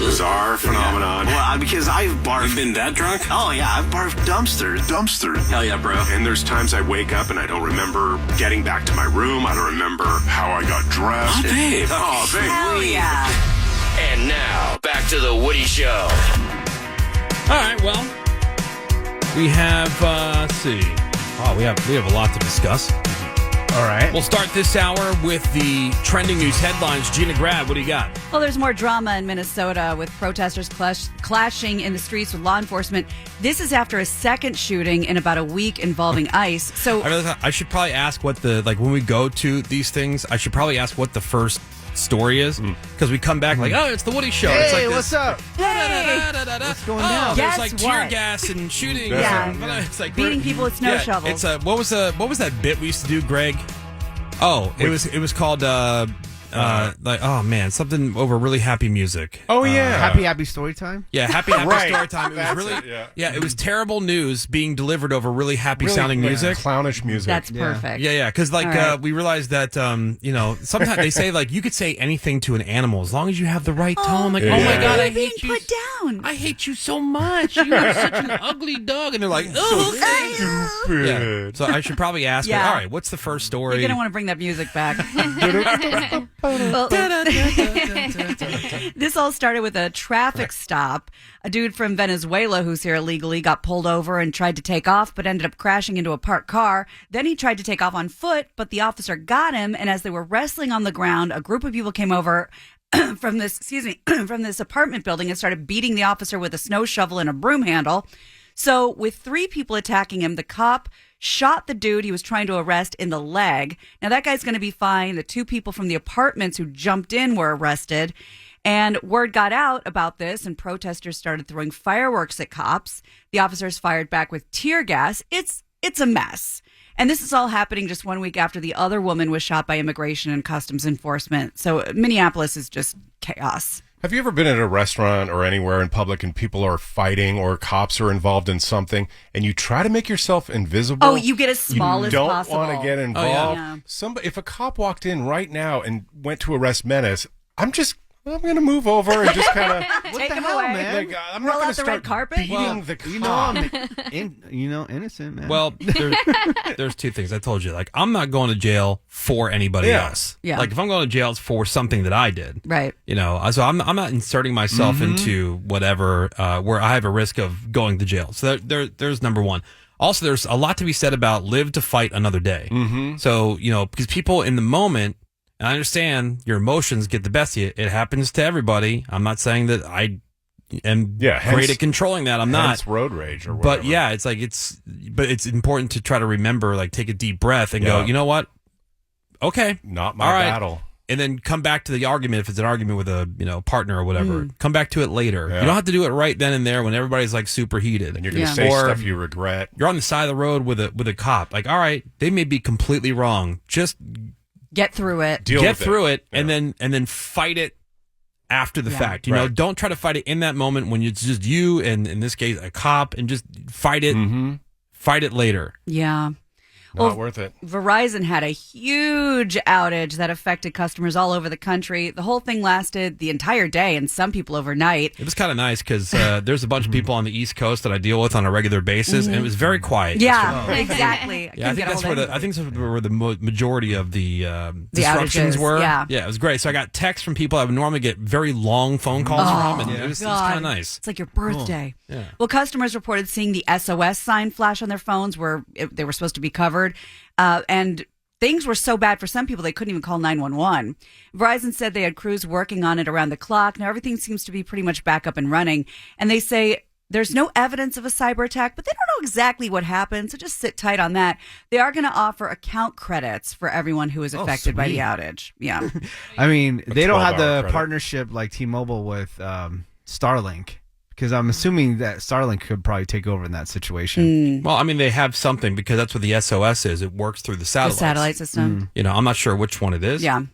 bizarre phenomenon. Well, because I've barfed. You've been that drunk? Oh, yeah, I've barfed dumpsters. Hell yeah, bro. And there's times I wake up and I don't remember getting back to my room. I don't remember how I got dressed. Oh, babe. Hell yeah. And now, back to the Woody Show. All right, well, we have, let's see. Oh, we have a lot to discuss. All right. We'll start this hour with the trending news headlines. Gina Grab, what do you got? Well, there's more drama in Minnesota with protesters clashing in the streets with law enforcement. This is after a second shooting in about a week involving ICE. So I should probably ask what when we go to these things, I should probably ask what the first story is, because we come back like, oh, it's the Woody Show. Hey, it's like what's up? What's going down? There's Guess like tear what? gas and shooting. Yeah. It's like beating people with snow shovels. It's what was that bit we used to do, Greg? Oh, it was called like, oh man, something over really happy music. Oh yeah, happy story time. Yeah, happy Right. story time. It was really it was terrible news being delivered over really happy sounding music. Clownish music. That's perfect. Yeah, because we realized that sometimes they say like you could say anything to an animal as long as you have the right tone. Like, oh my god, I being hate you. put down. I hate you so much. You are such an ugly dog. And they're like, oh, Stupid. yeah. So I should probably ask her, all right, what's the first story? You're going to want to bring that music back. Well, this all started with a traffic stop. A dude from Venezuela who's here illegally got pulled over and tried to take off, but ended up crashing into a parked car. Then he tried to take off on foot, but the officer got him. And as they were wrestling on the ground, a group of people came over from this apartment building and started beating the officer with a snow shovel and a broom handle. So with 3 people attacking him, the cop shot the dude he was trying to arrest in the leg. Now, that guy's going to be fine. The 2 people from the apartments who jumped in were arrested. And word got out about this, and protesters started throwing fireworks at cops. The officers fired back with tear gas. It's a mess. And this is all happening just 1 week after the other woman was shot by Immigration and Customs Enforcement. So Minneapolis is just chaos. Have you ever been at a restaurant or anywhere in public and people are fighting or cops are involved in something and you try to make yourself invisible? Oh, you get as small as possible. You don't want to get involved. Yeah. If a cop walked in right now and went to arrest Menace, I'm going to move over and just kind of Take him away, man? Like, I'm Roll not going out to the start red carpet? beating the cop. Innocent, man. Well, there's 2 things. I told you, like, I'm not going to jail for anybody else. Yeah. Like, if I'm going to jail, it's for something that I did. Right. So I'm not inserting myself into whatever where I have a risk of going to jail. So there's number one. Also, there's a lot to be said about live to fight another day. Mm-hmm. So, because people in the moment, and I understand your emotions get the best of you. It happens to everybody. I'm not saying that I am great at controlling that. I'm not. It's road rage or whatever. But yeah, it's important to try to remember, like, take a deep breath and go, you know what? Okay. Not my battle. And then come back to the argument if it's an argument with a partner or whatever. Come back to it later. Yeah. You don't have to do it right then and there when everybody's like super heated. And you're going to say stuff you regret. You're on the side of the road with a cop. Like, all right, they may be completely wrong. Just get through it. Get through it, and then fight it after the fact. Don't try to fight it in that moment when it's just you and, in this case, a cop, and just fight it. Fight it later. Yeah. Not worth it. Verizon had a huge outage that affected customers all over the country. The whole thing lasted the entire day and some people overnight. It was kind of nice because there's a bunch of people on the East Coast that I deal with on a regular basis, and it was very quiet. Yeah, exactly. I think that's where the majority of the disruptions outages, were. Yeah, it was great. So I got texts from people I would normally get very long phone calls from, and it was kind of nice. It's like your birthday. Cool. Yeah. Well, customers reported seeing the SOS sign flash on their phones where they were supposed to be covered. And things were so bad for some people they couldn't even call 911. Verizon said they had crews working on it around the clock. Now everything seems to be pretty much back up and running. And they say there's no evidence of a cyber attack, but they don't know exactly what happened. So just sit tight on that. They are going to offer account credits for everyone who is affected by the outage. Yeah. I mean, they don't have the credit. partnership like T-Mobile with Starlink. Because I'm assuming that Starlink could probably take over in that situation. Well, I mean, they have something because that's what the SOS is. It works through the satellites. The satellite system. I'm not sure which one it is. Yeah.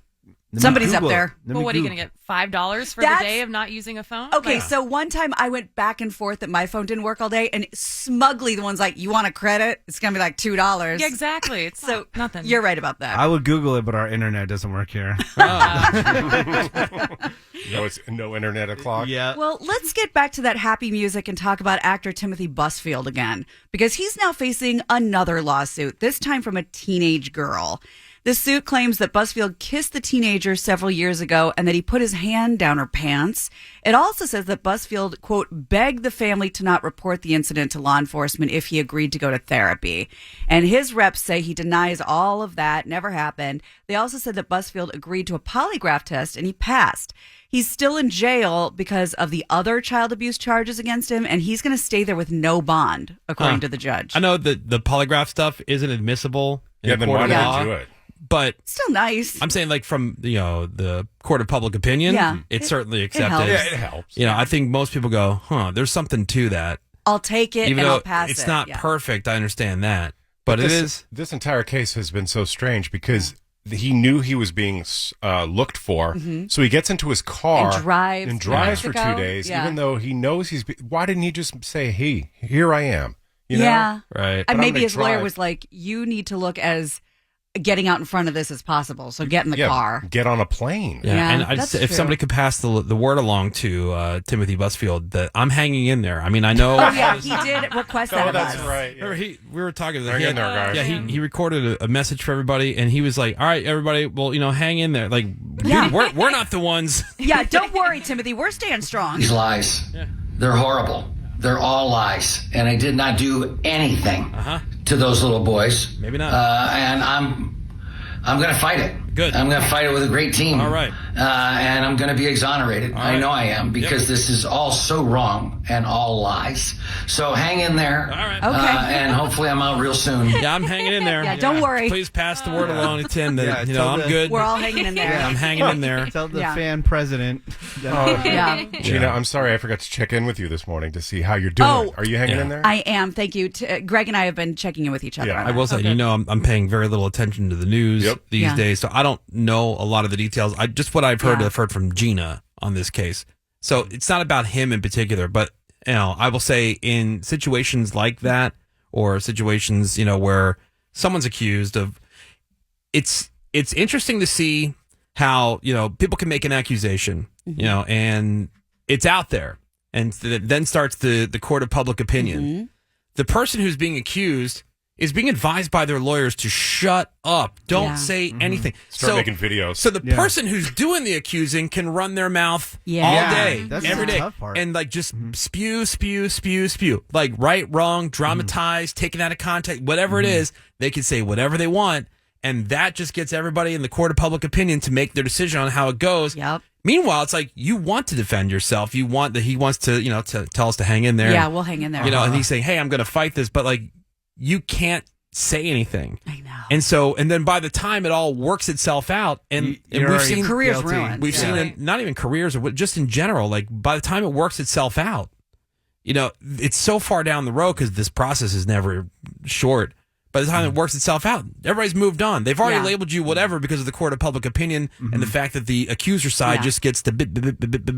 Somebody's up there. Well, what are you going to get? $5 for That's- the day of not using a phone? Okay, so one time I went back and forth that my phone didn't work all day, and smugly the one's like, "You want a credit? It's gonna be like $2." Yeah, exactly. It's So nothing. You're right about that. I would Google it, but our internet doesn't work here. No, it's no internet o'clock. Yeah. Well, let's get back to that happy music and talk about actor Timothy Busfield again, because he's now facing another lawsuit, this time from a teenage girl. The suit claims that Busfield kissed the teenager several years ago and that he put his hand down her pants. It also says that Busfield, quote, begged the family to not report the incident to law enforcement if he agreed to go to therapy. And his reps say he denies all of that, never happened. They also said that Busfield agreed to a polygraph test and he passed. He's still in jail because of the other child abuse charges against him, and he's going to stay there with no bond, according to the judge. I know that the polygraph stuff isn't admissible in a Then court why of did law, you do it? but Still nice. I'm saying, like, from the court of public opinion, Yeah. it's certainly accepted. helps. Yeah, it helps. I think most people go, there's something to that. I'll take it Even and though I'll pass it. it's not Yeah. perfect, I understand that. But it is. This entire case has been so strange because he knew he was being looked for, so he gets into his car And drives to for Mexico. 2 days, Yeah. even though he knows why didn't he just say, "Hey, here I am"? You know? Yeah. Right. And I'm maybe gonna his lawyer drive. was like, you need to look as getting out in front of this as possible. So get in the car. Get on a plane. Yeah, and I that's just, if true. somebody could pass the word along to Timothy Busfield that I'm hanging in there. I mean, I know. Oh, yeah. He did request that Oh, of that's us. right. Remember we were talking to Hang in there, guys. Yeah, he recorded a message for everybody, and he was like, "All right, everybody, well, hang in there. Like, Yeah. dude, we're not the ones." Yeah, don't worry, Timothy. We're staying strong. These lies, they're horrible. They're all lies. And I did not do anything to those little boys. Maybe not. And I'm going to fight it. Good. I'm going to fight it with a great team. All right. And I'm going to be exonerated. All I right. know I am because this is all so wrong and all lies. So hang in there. All right. Okay. And hopefully I'm out real soon. Yeah, I'm hanging in there. Yeah, don't worry. Please pass the word along to Tim that tell I'm the- good. We're all hanging in there. I'm hanging in there. Tell the Yeah. fan president. Yeah. Gina, I'm sorry I forgot to check in with you this morning to see how you're doing. Oh. Are you hanging Yeah. in there? I am. Thank you. Greg and I have been checking in with each other. Yeah. on I that. will say, I'm paying very little attention to the news Yep. these Yeah. days, so I don't know a lot of the details. Just what I've heard from Gina on this case. So it's not about him in particular, but I will say in situations like that, or situations where someone's accused of, it's interesting to see how people can make an accusation, and it's out there, and then starts the court of public opinion. The person who's being accused is being advised by their lawyers to shut up. Don't say anything. Start making videos. So the person who's doing the accusing can run their mouth Yeah. all Yeah, day, that's every the day, tough part. and like just spew, like right, wrong, dramatize, taken out of context, whatever it is. They can say whatever they want, and that just gets everybody in the court of public opinion to make their decision on how it goes. Yep. Meanwhile, it's like you want to defend yourself. You want that he wants to, to tell us to hang in there. Yeah, we'll hang in there. And he's saying, "Hey, I'm going to fight this," but like you can't say anything. I know. And then by the time it all works itself out, and You're we've already seen Careers guilty. ruined. we've seen it, not even careers or just in general, like by the time it works itself out, it's so far down the road because this process is never short. By the time it works itself out, everybody's moved on. They've already Yeah. labeled you whatever because of the court of public opinion and the fact that the accuser side Yeah. just gets to bit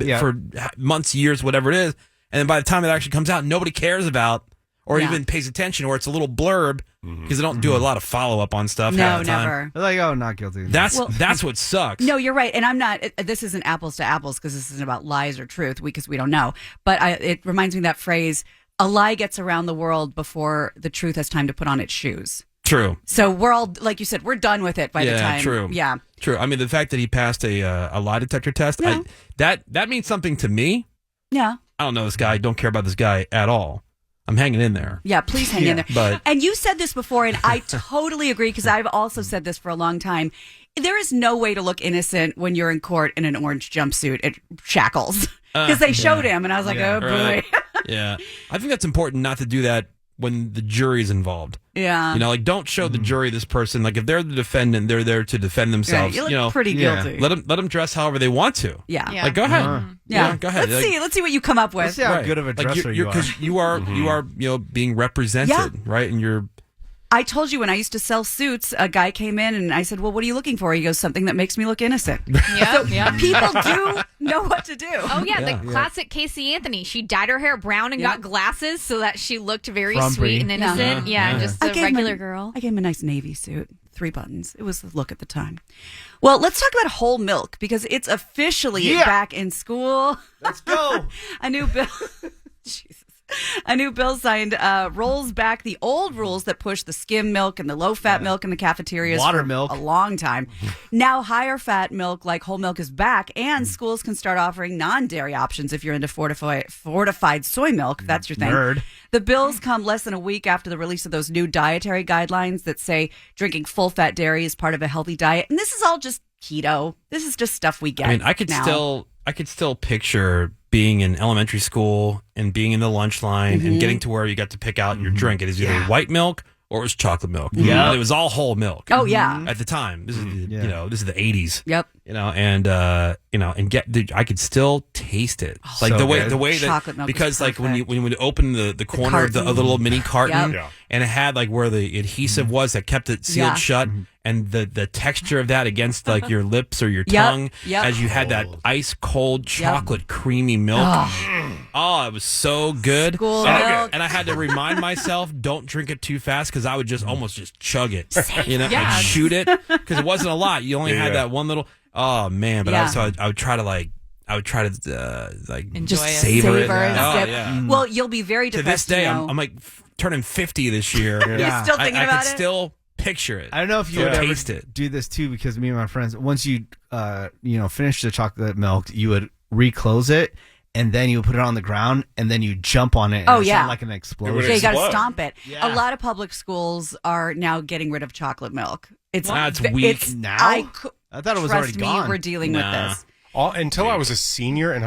Yeah. for months, years, whatever it is. And then by the time it actually comes out, nobody cares about or Yeah. even pays attention, or it's a little blurb because they don't do a lot of follow up on stuff. No, half the time. never. They're like, oh, not guilty. That's what sucks. No, you're right. And I'm not, this isn't apples to apples because this isn't about lies or truth because we don't know. But it reminds me of that phrase, a lie gets around the world before the truth has time to put on its shoes. True. So we're all, like you said, we're done with it by the time. True. Yeah. True. I mean, the fact that he passed a lie detector test, Yeah. that means something to me. Yeah. I don't know this guy. Don't care about this guy at all. I'm hanging in there. Yeah, please hang in there. But- and you said this before, and I totally agree because I've also said this for a long time. There is no way to look innocent when you're in court in an orange jumpsuit at shackles because they showed him, and I was like, oh boy. Right. Yeah. I think that's important not to do that when the jury's involved. Yeah. Like don't show the jury this person. Like if they're the defendant, they're there to defend Right, themselves. you look pretty guilty. Let them dress however they want to. Yeah. Yeah. Like go ahead. Yeah. Go ahead. Let's see what you come up with. Let's see how good of a dresser you are. Because you are being represented, Yeah. right? And you're I told you when I used to sell suits, a guy came in and I said, well, what are you looking for? He goes, something that makes me look innocent. Yeah. People do know what to do. Oh, yeah, the classic Casey Anthony. She dyed her hair brown and got glasses so that she looked very Frumpy. sweet and innocent. Yeah, just a regular girl. I gave him a nice navy suit, 3 buttons. It was the look at the time. Well, let's talk about whole milk because it's officially back in school. Let's go. A new bill. Jesus. A new bill signed rolls back the old rules that pushed the skim milk and the low-fat milk in the cafeterias Water for milk. a long time. Now higher-fat milk like whole milk is back, and schools can start offering non-dairy options if you're into fortified soy milk, if that's your thing. Nerd. The bills come less than a week after the release of those new dietary guidelines that say drinking full-fat dairy is part of a healthy diet. And this is all just keto. This is just stuff we get. I mean, I could still picture being in elementary school and being in the lunch line and getting to where you got to pick out your drink. It is either white milk or it was chocolate milk. Yeah. It was all whole milk. Oh, yeah. At the time. This is this is the 80s. Yep. Dude, I could still taste it. Like so the way good. that Chocolate milk because is like when you perfect. would open the corner of the little mini carton Yep. and it had like where the adhesive was that kept it sealed Yeah. shut and the texture of that against like your lips or your Yep. tongue Yep. as you had that ice cold chocolate creamy milk. Oh, it was so good. School and, milk. and I had to remind myself, don't drink it too fast because I would just almost just chug it, Yeah. and shoot it because it wasn't a lot. You only had that one little. Oh man, but Yeah. I would try to Enjoy Just it. savor savor it. and Oh, sip. yeah. Well, you'll be very To depressed this day, to know. I'm like turning 50 this year. Yeah. Still thinking I about could it? still picture it. I don't know if you Still would ever taste it. do this too, because me and my friends, once you finish the chocolate milk, you would reclose it, and then you would put it on the ground, and then you jump on it. And Oh, it yeah. sounded like an explosion. Yeah, you got to explode. stomp it. Yeah. A lot of public schools are now getting rid of chocolate milk. It's That's weak. Now? I thought it was trust already me, gone. we're dealing with Nah. this. Until I was a senior in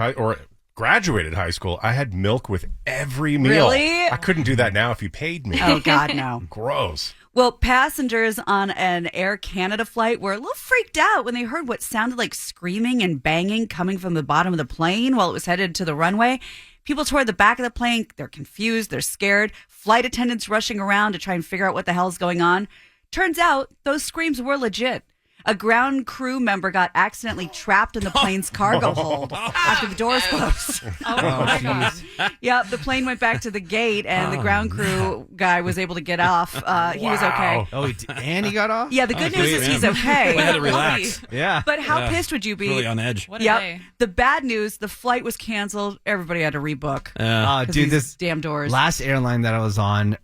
graduated high school, I had milk with every meal. Really? I couldn't do that now if you paid me. Oh God, no. Gross. Well, passengers on an Air Canada flight were a little freaked out when they heard what sounded like screaming and banging coming from the bottom of the plane while it was headed to the runway. People toward the back of the plane, they're confused, they're scared. Flight attendants rushing around to try and figure out what the hell is going on. Turns out those screams were legit. A ground crew member got accidentally trapped in the plane's cargo hold after the doors closed. Oh, my God. Yeah, the plane went back to the gate, and the ground crew guy was able to get off. He was okay. Oh, and he got off? Yeah, the good news is man. he's okay. We had to relax. Yeah. But how Yeah. pissed would you be? Really on edge. What a Yep. day. The bad news: the flight was canceled. Everybody had to rebook. 'Cause Dude, these this damn doors. last airline that I was on,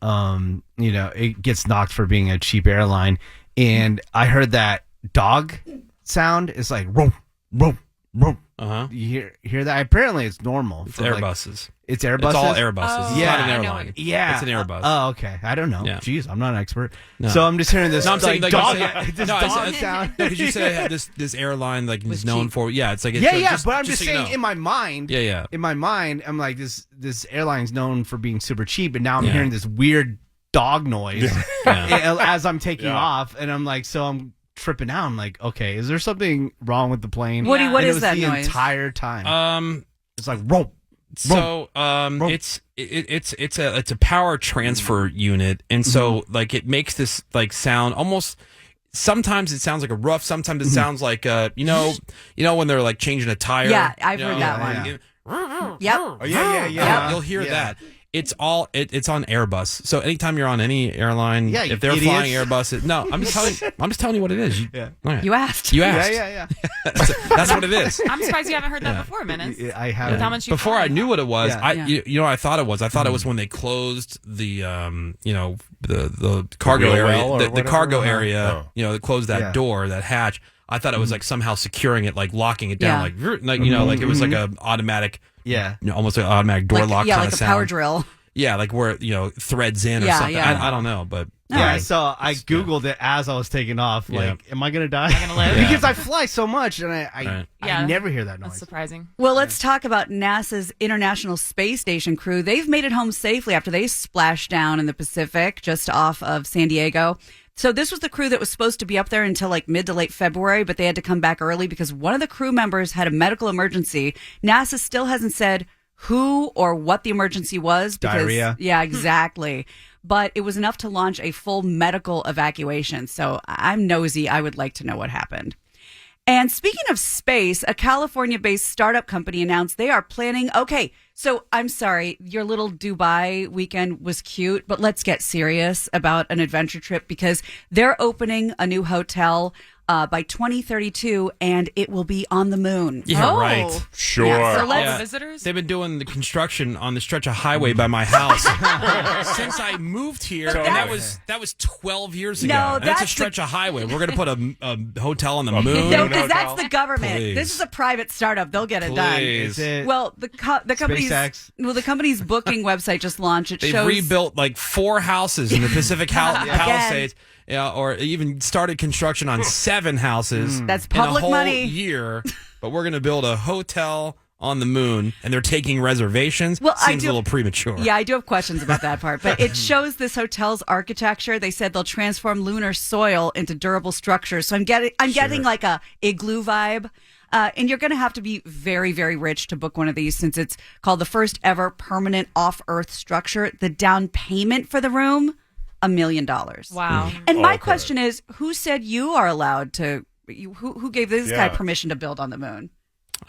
it gets knocked for being a cheap airline. And I heard that dog sound is like, room, room, room. Uh-huh. You hear that? Apparently it's normal. It's for, like- Airbuses. It's Airbuses? It's all Airbuses. It's Yeah. not an I know airline. Yeah. It's an Airbus. Oh, okay. I don't know. Yeah. Jeez, I'm not an expert. No. So I'm just hearing this No, I'm saying like dog, this dog sound. because you said this airline like is known cheap. for it's like Yeah, but I'm just so you saying know. in my mind. Yeah. In my mind, I'm like this airline's known for being super cheap, and now I'm Yeah. hearing this weird dog noise as I'm taking Yeah. off, and I'm like, so I'm tripping out. I'm like, okay, is there something wrong with the plane? Woody, what And it is was that the noise? entire time? It's like rope. So it's a power transfer unit, and so like it makes this like sound almost. Sometimes it sounds like a roof. Sometimes it sounds like you know when they're like changing a tire. Yeah, I've heard know, that one. Yep. Oh yeah. You'll hear Yeah. that. It's all it's on Airbus. So anytime you're on any airline, Yeah, you if they're idiots. flying Airbus, no, I'm just telling you what it is. Yeah. You asked. You asked. Yeah. That's what it is. I'm surprised you haven't heard that before, Menace. I With how have. much you Before I knew what it was, Yeah. I thought it was. I thought it was when they closed the the cargo wheel area, well or the whatever? cargo Uh-huh. area. Oh. They closed that Yeah. door, that hatch. I thought it was like somehow securing it, like locking it down, Yeah. like like it was like a automatic, Yeah. almost like an automatic door lock yeah, kind like of a sound. power drill. Yeah, like where it threads in or Yeah, something. yeah. I don't know, but All Yeah, right. so I Googled it as I was taking off. Yeah. Like, am I going to die? gonna live? Because I fly so much and I Right. Yeah. never hear that That's noise. surprising. Well, let's talk about NASA's International Space Station crew. They've made it home safely after they splashed down in the Pacific just off of San Diego. So this was the crew that was supposed to be up there until like mid to late February, but they had to come back early because one of the crew members had a medical emergency. NASA still hasn't said who or what the emergency was. Because, Diarrhea. Yeah, exactly. but it was enough to launch a full medical evacuation. So I'm nosy. I would like to know what happened. And speaking of space, a California-based startup company announced they are planning. Okay, so I'm sorry, your little Dubai weekend was cute, but let's get serious about an adventure trip because they're opening a new hotel by 2032, and it will be on the moon. Yeah, Oh. right. Sure. Yeah, so All let's- the visitors? They've been doing the construction on the stretch of highway by my house since I moved here, and that was 12 years ago. No, And that's a that's stretch of highway. We're going to put a hotel on the moon. No, Moon because that's hotel? the government. Please. This is a private startup. They'll get it done. Please. Is it Well, the company's SpaceX? the company's booking website just launched. It They've shows rebuilt like 4 houses in the Pacific Palisades. Yeah, or even started construction on 7 houses. That's in a public whole money. year. But we're going to build a hotel on the moon, and they're taking reservations. Well, Seems a little premature. Yeah, I do have questions about that part, but it shows this hotel's architecture. They said they'll transform lunar soil into durable structures. So I'm getting like a igloo vibe. And you're going to have to be very, very rich to book one of these since it's called the first ever permanent off-Earth structure. The down payment for the room, $1 million. Wow. And my Okay. question is, who said you are allowed to? Who gave this guy Yeah. permission to build on the moon?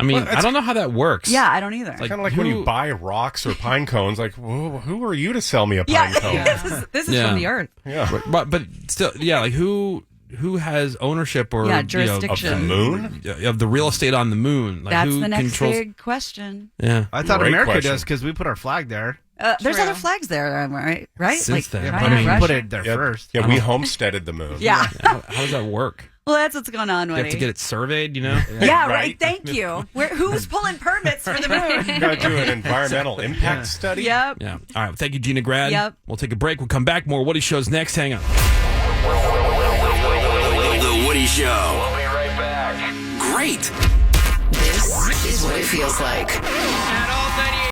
I mean, Well, I don't know how that works. Yeah, I don't either. Like, Kind of like when who- you buy rocks or pine cones. Like, who are you to sell me a pine yeah, cone? this is Yeah. from the Earth. Yeah. But still, yeah, like who has ownership or Yeah, Of jurisdiction. the moon? of the real estate on the moon? Like That's who the next controls? big question. Yeah, I thought Great America question. does because we put our flag there. There's True. other flags there, right? Right? Since then. China, I mean, Russia? Put it there Yeah, first. yeah, we homesteaded the moon. Yeah. how does that work? Well, that's what's going on, You have to Woody. get it surveyed, you know? Yeah, right. Right. Thank you. Who's pulling permits for the moon? Got to do an environmental impact study. Yep. Yeah. All right. Thank you, Gina Grad. Yep. We'll take a break. We'll come back. More Woody Show's next. Hang on. The Woody Show. We'll be right back. Great. This is what it feels like. At all